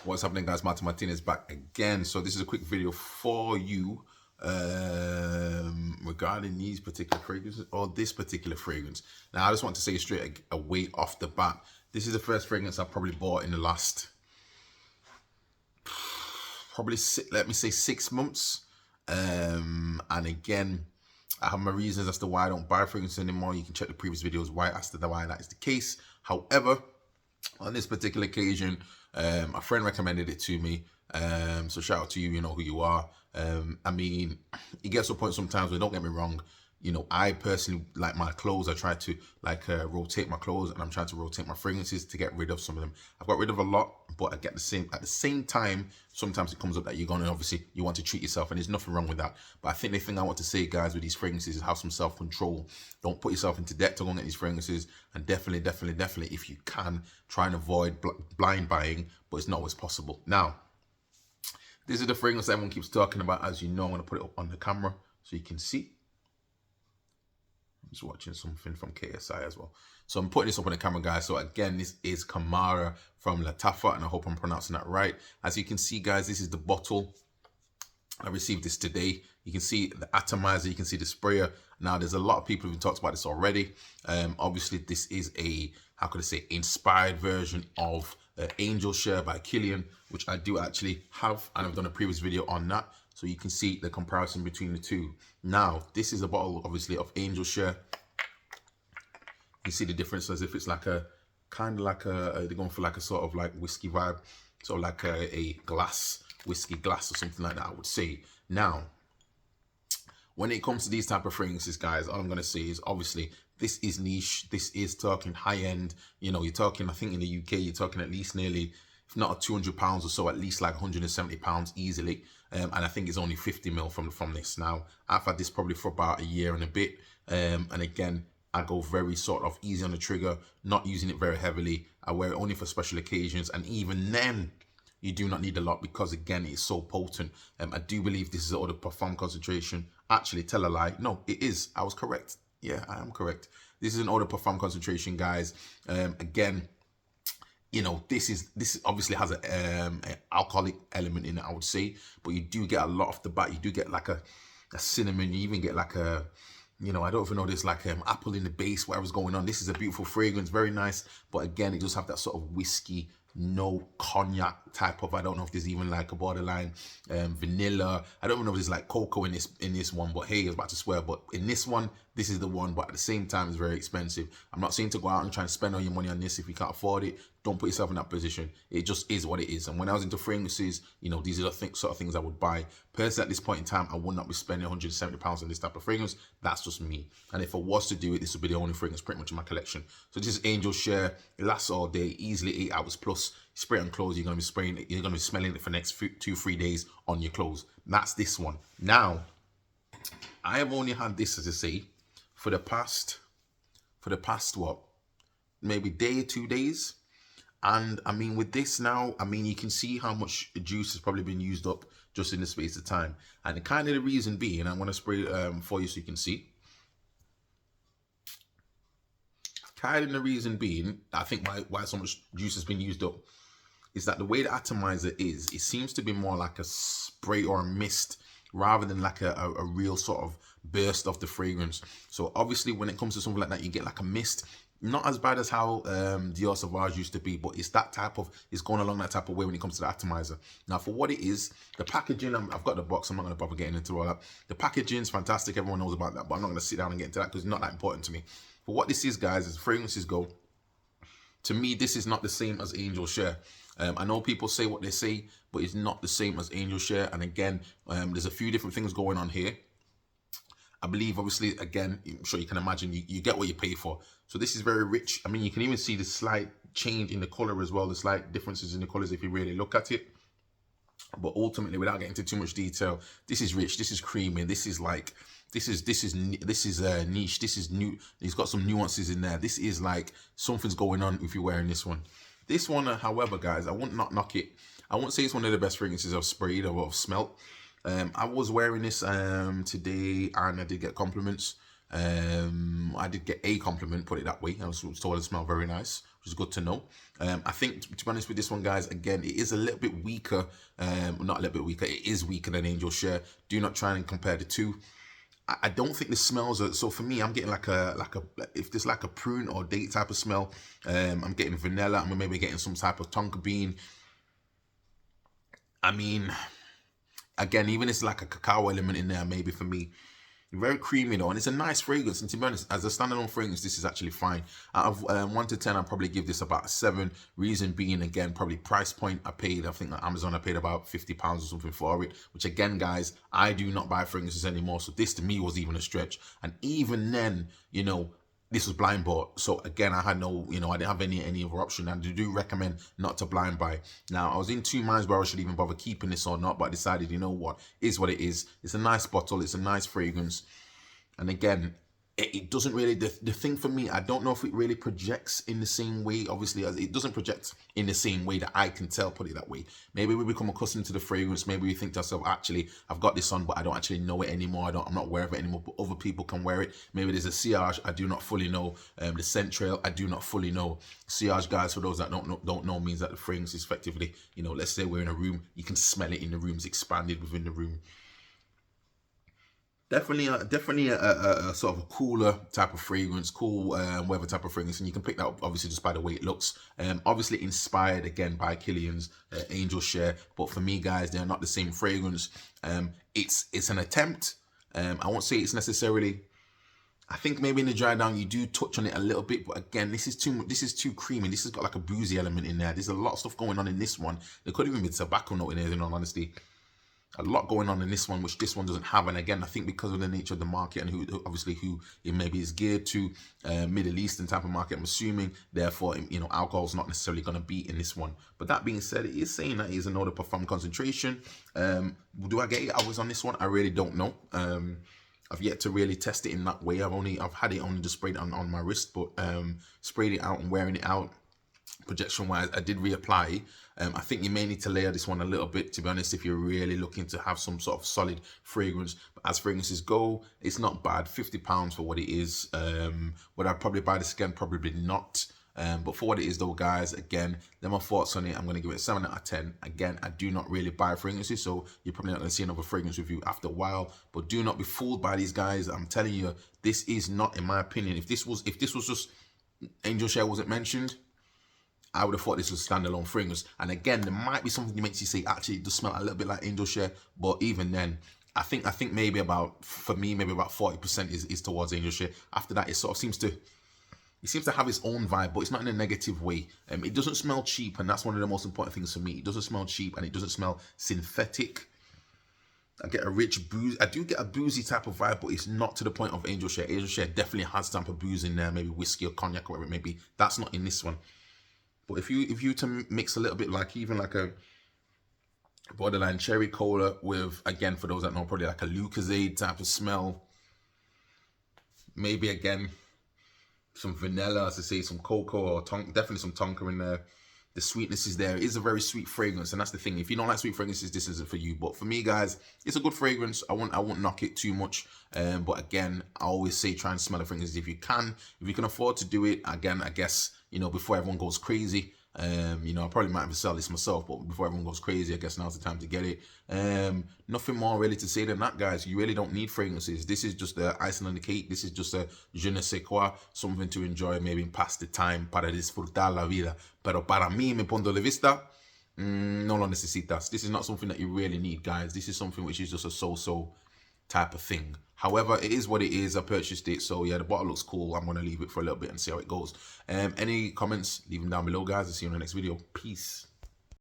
What's happening, guys? Martin Martinez back again. So this is a quick video for you regarding these particular fragrances or this particular fragrance. Now, I just want to say straight away off the bat, this is the first fragrance I probably bought in the last let me say 6 months. And again, I have my reasons as to why I don't buy fragrances anymore. You can check the previous videos as to why that is the case. However, on this particular occasion, a friend recommended it to me. So shout out to you, you know who you are. I mean, it gets to a point sometimes where, don't get me wrong, you know, I personally like my clothes. I try to rotate my clothes, and I'm trying to rotate my fragrances to get rid of some of them. I've got rid of a lot, but at the same time, sometimes it comes up that you're gonna, obviously, you want to treat yourself, and there's nothing wrong with that. But I think the thing I want to say, guys, with these fragrances is have some self-control. Don't put yourself into debt to go and get these fragrances, and definitely, if you can, try and avoid blind buying, but it's not always possible. Now, this is the fragrance that everyone keeps talking about. As you know, I'm gonna put it up on the camera so you can see. Just watching something from KSI as well. So I'm putting this up on the camera, guys. So again, this is Khamrah from Lattafa, and I hope I'm pronouncing that right. As you can see, guys, this is the bottle. I received this today. You can see the atomizer, you can see the sprayer. Now, there's a lot of people who've talked about this already. Obviously, this is a, how could I say, inspired version of Angel Share by Killian, which I do actually have, and I've done a previous video on that. So you can see the comparison between the two. Now, this is a bottle, obviously, of Angel Share. You see the difference, as if it's like a, kind of like a, they're going for like a sort of like whiskey vibe. So like a glass, whiskey glass or something like that, I would say. Now, when it comes to these type of fragrances, guys, all I'm going to say is, obviously, this is niche. This is talking high end. You know, you're talking, I think in the UK, you're talking at least nearly, if not £200 or so, at least like £170 easily. And I think it's only 50 ml from this. Now, I've had this probably for about a year and a bit. And again, I go very sort of easy on the trigger, not using it very heavily. I wear it only for special occasions. And even then, you do not need a lot, because again, it's so potent. I do believe this is eau de parfum concentration. Actually, tell a lie. No, it is. I was correct. Yeah, I am correct. This is an eau de parfum concentration, guys. Again, you know, this obviously has an alcoholic element in it, I would say, but you do get a lot off the bat. You do get like a cinnamon. You even get like a, you know, I don't even know, there's like apple in the base, whatever's going on. This is a beautiful fragrance, very nice. But again, it does have that sort of whiskey, no cognac type of, I don't know if there's even like a borderline vanilla. I don't even know if there's like cocoa in this one, but hey, I was about to swear. But in this one, this is the one, but at the same time, it's very expensive. I'm not saying to go out and try and spend all your money on this if you can't afford it. Don't put yourself in that position. It just is what it is. And when I was into fragrances, you know, these are the sort of things I would buy. Personally, at this point in time, I would not be spending £170 on this type of fragrance. That's just me. And if I was to do it, this would be the only fragrance pretty much in my collection. So this is Angel Share. It lasts all day, easily 8 hours plus. Spray it on clothes. You're going to be spraying it. You're going to be smelling it for the next 2-3 days on your clothes. That's this one. Now, I have only had this, as I say, for the past what, maybe day, 2 days. And I mean, with this now, I mean, you can see how much juice has probably been used up just in the space of time. And the kind of the reason being, I'm going to spray it for you so you can see. Kind of the reason being, I think why so much juice has been used up, is that the way the atomizer is, it seems to be more like a spray or a mist rather than like a real sort of burst of the fragrance. So obviously, when it comes to something like that, you get like a mist. Not as bad as how Dior Sauvage used to be, but it's that type of, it's going along that type of way when it comes to the atomizer. Now, for what it is, the packaging, I've got the box, I'm not going to bother getting into all that. The packaging is fantastic, everyone knows about that, but I'm not going to sit down and get into that because it's not that important to me. For what this is, guys, as fragrances go, to me, this is not the same as Angel Share. I know people say what they say, but it's not the same as Angel Share. And again, there's a few different things going on here. I believe, obviously, again, I'm sure you can imagine, you get what you pay for. So this is very rich. I mean, you can even see the slight change in the color as well, the slight differences in the colors if you really look at it. But ultimately, without getting into too much detail, this is rich, this is creamy, this is like, this is niche, this is new. It's got some nuances in there. This is like something's going on if you're wearing this one. This one, however, guys, I wouldn't not knock it. I won't say it's one of the best fragrances I've sprayed or I've smelt. I was wearing this today, and I did get compliments. I did get a compliment, put it that way. I was told it smelled very nice which is good to know. I think, to be honest with this one, guys, again, it is a little bit weaker. Not a little bit weaker. It is weaker than Angel Share. Do not try and compare the two. I don't think the smells are, so for me, I'm getting like a if there's like a prune or date type of smell, I'm getting vanilla. I'm maybe getting some type of tonka bean. I mean, again, even it's like a cacao element in there, maybe for me. Very creamy though, and it's a nice fragrance. And to be honest, as a standalone fragrance, this is actually fine. Out of 1 to 10, I'll probably give this about a 7. Reason being, again, probably price point. I think on Amazon I paid about £50 or something for it. Which again, guys, I do not buy fragrances anymore, so this to me was even a stretch. And even then, you know, this was blind bought, so again, I had no, I didn't have any other option, and I do recommend not to blind buy. Now, I was in 2 minds whether I should even bother keeping this or not, but I decided, you know what, is what it is. It's a nice bottle, it's a nice fragrance, and again, it doesn't really, the thing for me, I don't know if it really projects in the same way, obviously, as it doesn't project in the same way that I can tell, put it that way. Maybe we become accustomed to the fragrance, maybe we think to ourselves, actually, I've got this on, but I don't actually know it anymore, I'm not aware of it anymore, but other people can wear it. Maybe there's a sillage, I do not fully know. The scent trail, I do not fully know. Sillage, guys, for those that don't know, means that the fragrance is effectively, let's say we're in a room, you can smell it in the room, it's expanded within the room. Definitely a sort of a cooler type of fragrance, cool weather type of fragrance, and you can pick that up obviously just by the way it looks. Obviously inspired again by Killian's Angel Share, but for me, guys, they're not the same fragrance. It's an attempt. I won't say it's necessarily. I think maybe in the dry down you do touch on it a little bit, but again, this is too creamy. This has got like a boozy element in there. There's a lot of stuff going on in this one. There could even be tobacco note in there, in all honesty. A lot going on in this one, which this one doesn't have. And again, I think because of the nature of the market and who it maybe is geared to, Middle Eastern type of market, I'm assuming, therefore, alcohol's not necessarily going to be in this one. But that being said, it is saying that it is an eau de parfum concentration. Do I get 8 hours on this one? I really don't know. I've yet to really test it in that way. I've had it only just sprayed it on my wrist, but sprayed it out and wearing it out. Projection wise, I did reapply. I think you may need to layer this one a little bit, to be honest, if you're really looking to have some sort of solid fragrance. But as fragrances go, it's not bad. £50 for what it is. Would I probably buy this again? Probably not. But for what it is though, guys, again, they're my thoughts on it. I'm going to give it a 7 out of 10. Again, I do not really buy fragrances, so you're probably not going to see another fragrance review after a while. But do not be fooled by these guys. I'm telling you, this is not, in my opinion, if this was just Angel Share wasn't mentioned, I would have thought this was a standalone fragrance. And again, there might be something that makes you say, actually, it does smell a little bit like Angel Share. But even then, I think maybe for me, maybe about 40% is towards Angel Share. After that, it sort of seems to have its own vibe, but it's not in a negative way. It doesn't smell cheap, and that's one of the most important things for me. It doesn't smell cheap, and it doesn't smell synthetic. I get a rich booze. I do get a boozy type of vibe, but it's not to the point of Angel Share. Angel Share definitely has some type of booze in there, maybe whiskey or cognac or whatever it may be. That's not in this one. But if you to mix a little bit, like even like a borderline cherry cola with, again, for those that know, probably like a Lucozade type of smell. Maybe again, some vanilla, as I say, some cocoa or definitely some tonka in there. The sweetness is there. It is a very sweet fragrance, and that's the thing. If you don't like sweet fragrances, this isn't for you. But for me, guys, it's a good fragrance. I won't knock it too much. But again, I always say try and smell the fragrances if you can. If you can afford to do it, again, I guess, before everyone goes crazy. I probably might have to sell this myself, but before everyone goes crazy, I guess now's the time to get it. Nothing more really to say than that, guys. You really don't need fragrances. This is just the icing on the cake. This is just a je ne sais quoi, something to enjoy, maybe pass the time, para disfrutar la vida. Pero para mí, mi punto de vista, no lo necesitas. This is not something that you really need, guys. This is something which is just a so-so type of thing. However, it is what it is. I purchased it, so yeah, the bottle looks cool. I'm going to leave it for a little bit and see how it goes. Any comments, leave them down below, guys. I'll see you in the next video. Peace.